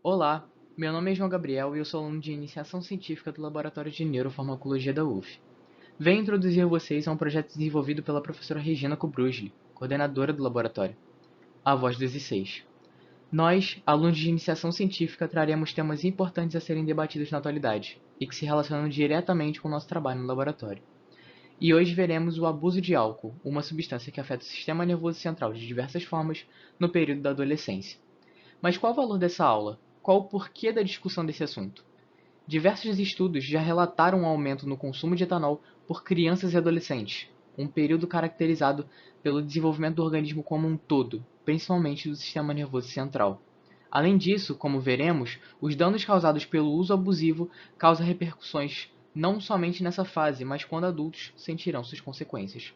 Olá, meu nome é João Gabriel e eu sou aluno de Iniciação Científica do Laboratório de Neurofarmacologia da UF. Venho introduzir vocês a um projeto desenvolvido pela professora Regina Cobrugli, coordenadora do laboratório, A Voz dos I6. Nós, alunos de Iniciação Científica, traremos temas importantes a serem debatidos na atualidade e que se relacionam diretamente com o nosso trabalho no laboratório. E hoje veremos o abuso de álcool, uma substância que afeta o sistema nervoso central de diversas formas no período da adolescência. Mas qual o valor dessa aula? Qual o porquê da discussão desse assunto? Diversos estudos já relataram um aumento no consumo de etanol por crianças e adolescentes, um período caracterizado pelo desenvolvimento do organismo como um todo, principalmente do sistema nervoso central. Além disso, como veremos, os danos causados pelo uso abusivo causam repercussões não somente nessa fase, mas quando adultos sentirão suas consequências.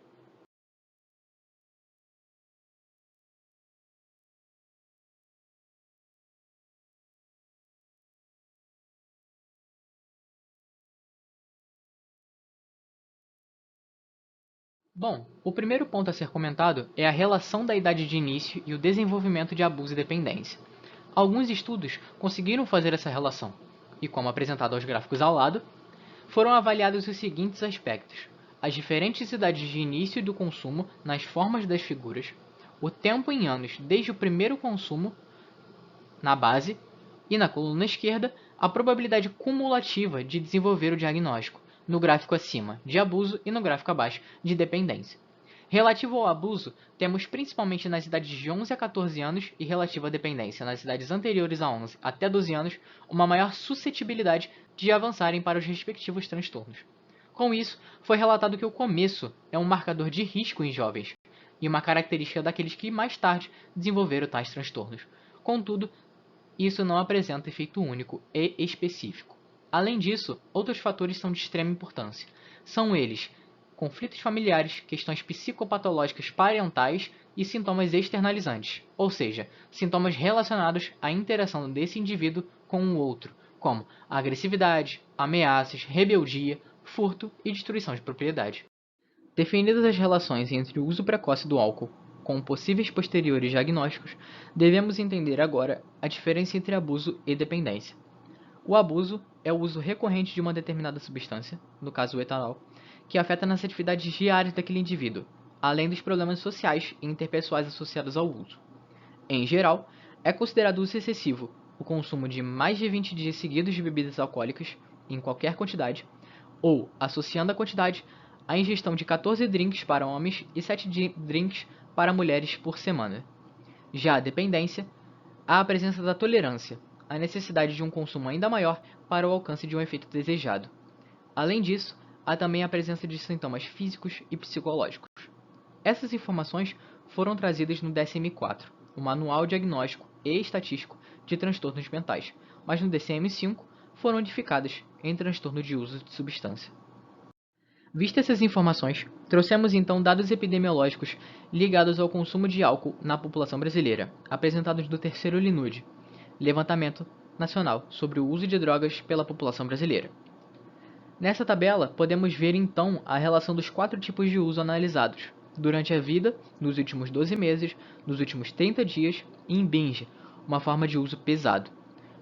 Bom, o primeiro ponto a ser comentado é a relação da idade de início e o desenvolvimento de abuso e dependência. Alguns estudos conseguiram fazer essa relação, e como apresentado aos gráficos ao lado, foram avaliados os seguintes aspectos: as diferentes idades de início do consumo nas formas das figuras, o tempo em anos desde o primeiro consumo na base e na coluna esquerda, a probabilidade cumulativa de desenvolver o diagnóstico, no gráfico acima, de abuso e no gráfico abaixo, de dependência. Relativo ao abuso, temos principalmente nas idades de 11 a 14 anos e relativo à dependência nas idades anteriores a 11 até 12 anos, uma maior suscetibilidade de avançarem para os respectivos transtornos. Com isso, foi relatado que o começo é um marcador de risco em jovens e uma característica daqueles que mais tarde desenvolveram tais transtornos. Contudo, isso não apresenta efeito único e específico. Além disso, outros fatores são de extrema importância. São eles conflitos familiares, questões psicopatológicas parentais e sintomas externalizantes, ou seja, sintomas relacionados à interação desse indivíduo com o outro, como agressividade, ameaças, rebeldia, furto e destruição de propriedade. Definidas as relações entre o uso precoce do álcool com possíveis posteriores diagnósticos, devemos entender agora a diferença entre abuso e dependência. O abuso é o uso recorrente de uma determinada substância, no caso o etanol, que afeta nas atividades diárias daquele indivíduo, além dos problemas sociais e interpessoais associados ao uso. Em geral, é considerado uso excessivo o consumo de mais de 20 dias seguidos de bebidas alcoólicas, em qualquer quantidade, ou, associando a quantidade, a ingestão de 14 drinks para homens e 7 drinks para mulheres por semana. Já a dependência, há a presença da tolerância, a necessidade de um consumo ainda maior para o alcance de um efeito desejado. Além disso, há também a presença de sintomas físicos e psicológicos. Essas informações foram trazidas no DSM-4, o Manual Diagnóstico e Estatístico de Transtornos Mentais, mas no DSM-5 foram modificadas em transtorno de uso de substância. Vistas essas informações, trouxemos então dados epidemiológicos ligados ao consumo de álcool na população brasileira, apresentados no terceiro LNUD, Levantamento Nacional sobre o Uso de Drogas pela População Brasileira. Nessa tabela, podemos ver então a relação dos 4 tipos de uso analisados, durante a vida, nos últimos 12 meses, nos últimos 30 dias e em binge, uma forma de uso pesado.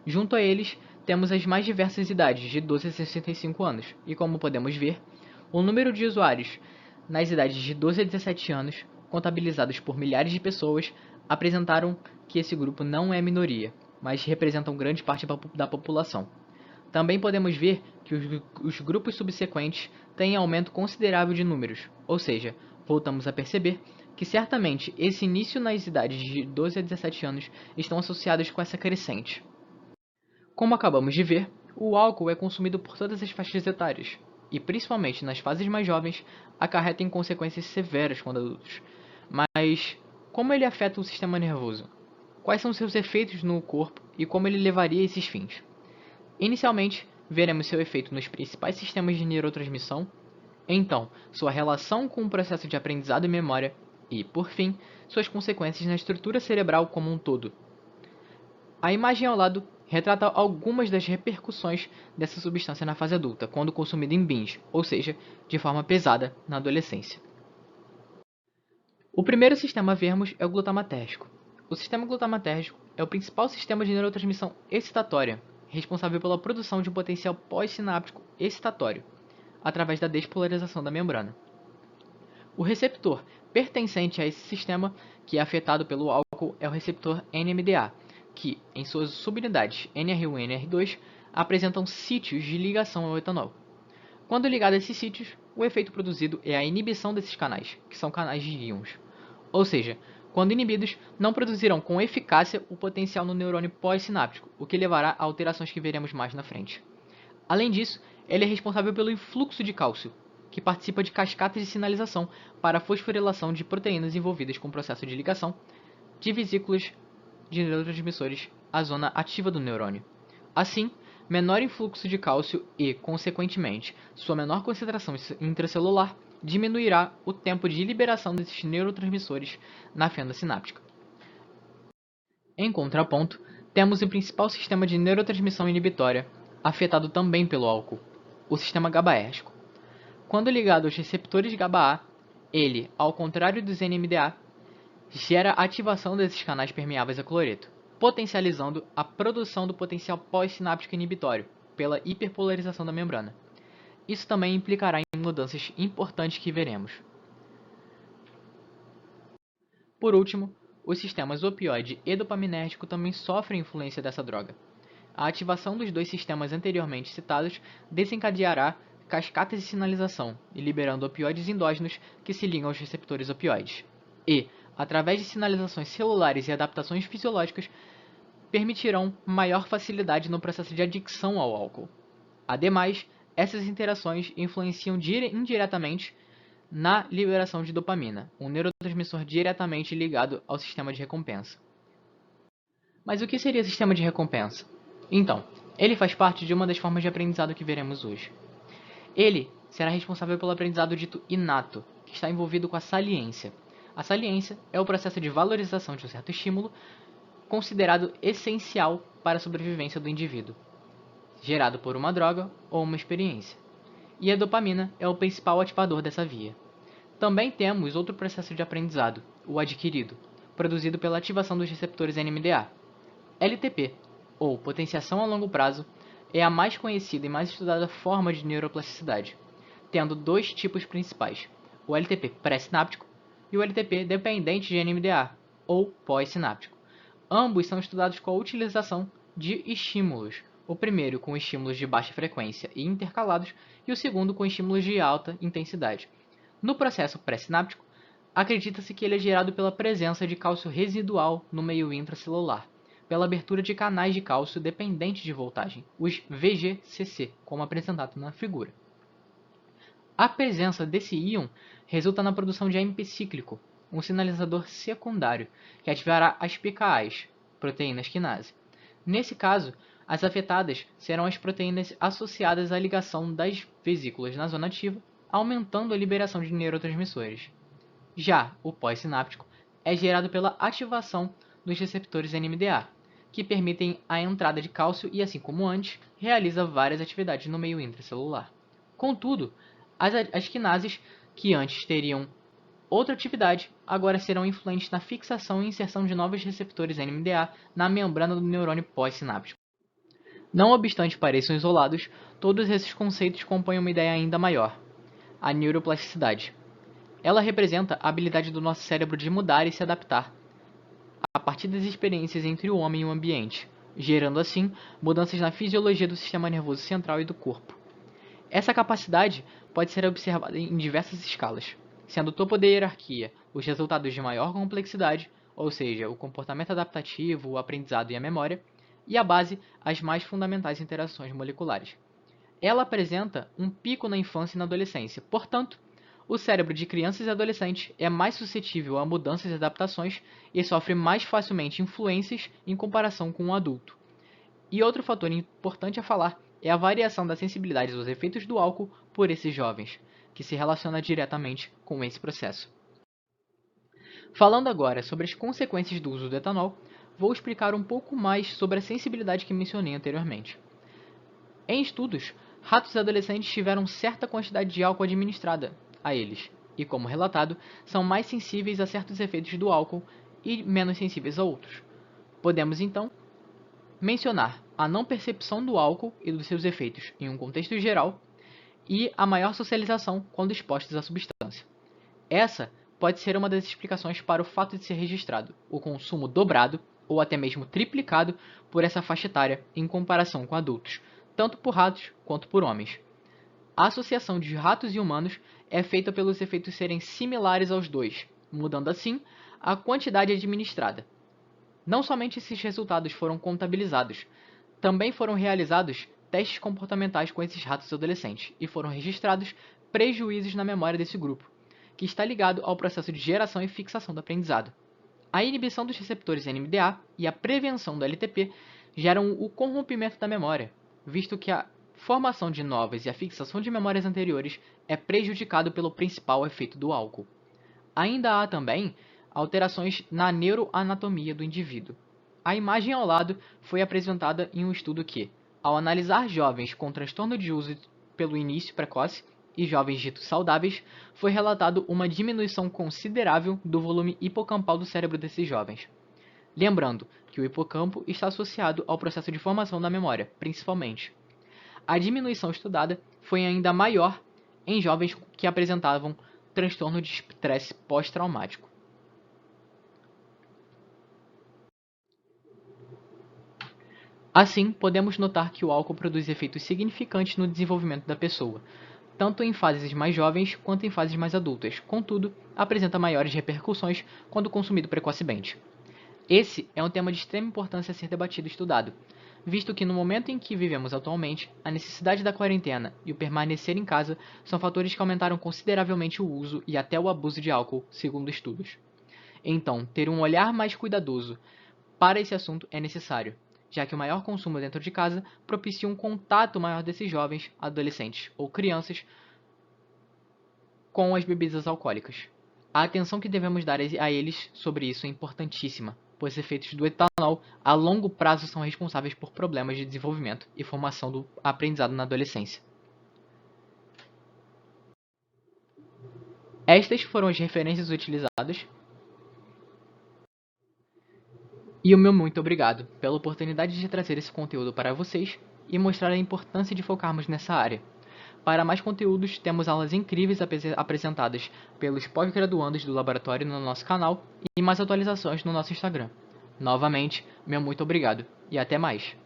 Junto a eles, temos as mais diversas idades, de 12 a 65 anos, e como podemos ver, o número de usuários nas idades de 12 a 17 anos, contabilizados por milhares de pessoas, apresentaram que esse grupo não é minoria, mas representam grande parte da população. Também podemos ver que os grupos subsequentes têm aumento considerável de números, ou seja, voltamos a perceber que certamente esse início nas idades de 12 a 17 anos estão associados com essa crescente. Como acabamos de ver, o álcool é consumido por todas as faixas etárias, e principalmente nas fases mais jovens, acarreta em consequências severas quando adultos. Mas como ele afeta o sistema nervoso? Quais são seus efeitos no corpo e como ele levaria a esses fins? Inicialmente, veremos seu efeito nos principais sistemas de neurotransmissão, então, sua relação com o processo de aprendizado e memória, e, por fim, suas consequências na estrutura cerebral como um todo. A imagem ao lado retrata algumas das repercussões dessa substância na fase adulta, quando consumida em binge, ou seja, de forma pesada na adolescência. O primeiro sistema a vermos é o glutamatérgico. O sistema glutamatérgico é o principal sistema de neurotransmissão excitatória, responsável pela produção de um potencial pós-sináptico excitatório, através da despolarização da membrana. O receptor pertencente a esse sistema, que é afetado pelo álcool, é o receptor NMDA, que, em suas subunidades NR1 e NR2, apresentam sítios de ligação ao etanol. Quando ligado a esses sítios, o efeito produzido é a inibição desses canais, que são canais de íons. Ou seja, quando inibidos, não produzirão com eficácia o potencial no neurônio pós-sináptico, o que levará a alterações que veremos mais na frente. Além disso, ele é responsável pelo influxo de cálcio, que participa de cascatas de sinalização para a fosforilação de proteínas envolvidas com o processo de ligação de vesículas de neurotransmissores à zona ativa do neurônio. Assim, menor influxo de cálcio e, consequentemente, sua menor concentração intracelular diminuirá o tempo de liberação desses neurotransmissores na fenda sináptica. Em contraponto, temos o principal sistema de neurotransmissão inibitória, afetado também pelo álcool, o sistema GABAérgico. Quando ligado aos receptores GABA-A, ele, ao contrário dos NMDA, gera ativação desses canais permeáveis a cloreto, potencializando a produção do potencial pós-sináptico inibitório pela hiperpolarização da membrana. Isso também implicará em mudanças importantes que veremos. Por último, os sistemas opioide e dopaminérgico também sofrem influência dessa droga. A ativação dos dois sistemas anteriormente citados desencadeará cascatas de sinalização, liberando opioides endógenos que se ligam aos receptores opioides. E, através de sinalizações celulares e adaptações fisiológicas, permitirão maior facilidade no processo de adicção ao álcool. Ademais, essas interações influenciam indiretamente na liberação de dopamina, um neurotransmissor diretamente ligado ao sistema de recompensa. Mas o que seria o sistema de recompensa? Então, ele faz parte de uma das formas de aprendizado que veremos hoje. Ele será responsável pelo aprendizado dito inato, que está envolvido com a saliência. A saliência é o processo de valorização de um certo estímulo considerado essencial para a sobrevivência do indivíduo, gerado por uma droga ou uma experiência. E a dopamina é o principal ativador dessa via. Também temos outro processo de aprendizado, o adquirido, produzido pela ativação dos receptores NMDA. LTP, ou potenciação a longo prazo, é a mais conhecida e mais estudada forma de neuroplasticidade, tendo dois tipos principais, o LTP pré-sináptico e o LTP dependente de NMDA, ou pós-sináptico. Ambos são estudados com a utilização de estímulos, o primeiro com estímulos de baixa frequência e intercalados, e o segundo com estímulos de alta intensidade. No processo pré-sináptico, acredita-se que ele é gerado pela presença de cálcio residual no meio intracelular, pela abertura de canais de cálcio dependentes de voltagem, os VGCC, como apresentado na figura. A presença desse íon resulta na produção de AMP cíclico, um sinalizador secundário, que ativará as PKAs, proteínas quinase. Nesse caso, as afetadas serão as proteínas associadas à ligação das vesículas na zona ativa, aumentando a liberação de neurotransmissores. Já o pós-sináptico é gerado pela ativação dos receptores NMDA, que permitem a entrada de cálcio e, assim como antes, realiza várias atividades no meio intracelular. Contudo, as quinases, que antes teriam outra atividade, agora serão influentes na fixação e inserção de novos receptores NMDA na membrana do neurônio pós-sináptico. Não obstante pareçam isolados, todos esses conceitos compõem uma ideia ainda maior, a neuroplasticidade. Ela representa a habilidade do nosso cérebro de mudar e se adaptar a partir das experiências entre o homem e o ambiente, gerando assim mudanças na fisiologia do sistema nervoso central e do corpo. Essa capacidade pode ser observada em diversas escalas, sendo o topo da hierarquia os resultados de maior complexidade, ou seja, o comportamento adaptativo, o aprendizado e a memória, e a base, as mais fundamentais interações moleculares. Ela apresenta um pico na infância e na adolescência, portanto, o cérebro de crianças e adolescentes é mais suscetível a mudanças e adaptações e sofre mais facilmente influências em comparação com um adulto. E outro fator importante a falar é a variação da sensibilidade aos efeitos do álcool por esses jovens, que se relaciona diretamente com esse processo. Falando agora sobre as consequências do uso do etanol, vou explicar um pouco mais sobre a sensibilidade que mencionei anteriormente. Em estudos, ratos adolescentes tiveram certa quantidade de álcool administrada a eles, e como relatado, são mais sensíveis a certos efeitos do álcool e menos sensíveis a outros. Podemos, então, mencionar a não percepção do álcool e dos seus efeitos em um contexto geral e a maior socialização quando expostos à substância. Essa pode ser uma das explicações para o fato de ser registrado o consumo dobrado ou até mesmo triplicado por essa faixa etária em comparação com adultos, tanto por ratos quanto por homens. A associação de ratos e humanos é feita pelos efeitos serem similares aos dois, mudando assim a quantidade administrada. Não somente esses resultados foram contabilizados, também foram realizados testes comportamentais com esses ratos adolescentes e foram registrados prejuízos na memória desse grupo, que está ligado ao processo de geração e fixação do aprendizado. A inibição dos receptores NMDA e a prevenção do LTP geram o corrompimento da memória, visto que a formação de novas e a fixação de memórias anteriores é prejudicado pelo principal efeito do álcool. Ainda há também alterações na neuroanatomia do indivíduo. A imagem ao lado foi apresentada em um estudo que, ao analisar jovens com transtorno de uso pelo início precoce e jovens ditos saudáveis, foi relatado uma diminuição considerável do volume hipocampal do cérebro desses jovens. Lembrando que o hipocampo está associado ao processo de formação da memória, principalmente. A diminuição estudada foi ainda maior em jovens que apresentavam transtorno de estresse pós-traumático. Assim, podemos notar que o álcool produz efeitos significantes no desenvolvimento da pessoa, tanto em fases mais jovens quanto em fases mais adultas, contudo, apresenta maiores repercussões quando consumido precocemente. Esse é um tema de extrema importância a ser debatido e estudado, visto que no momento em que vivemos atualmente, a necessidade da quarentena e o permanecer em casa são fatores que aumentaram consideravelmente o uso e até o abuso de álcool, segundo estudos. Então, ter um olhar mais cuidadoso para esse assunto é necessário, já que o maior consumo dentro de casa propicia um contato maior desses jovens, adolescentes ou crianças com as bebidas alcoólicas. A atenção que devemos dar a eles sobre isso é importantíssima, pois os efeitos do etanol a longo prazo são responsáveis por problemas de desenvolvimento e formação do aprendizado na adolescência. Estas foram as referências utilizadas. E o meu muito obrigado pela oportunidade de trazer esse conteúdo para vocês e mostrar a importância de focarmos nessa área. Para mais conteúdos, temos aulas incríveis apresentadas pelos pós-graduandos do laboratório no nosso canal e mais atualizações no nosso Instagram. Novamente, meu muito obrigado e até mais!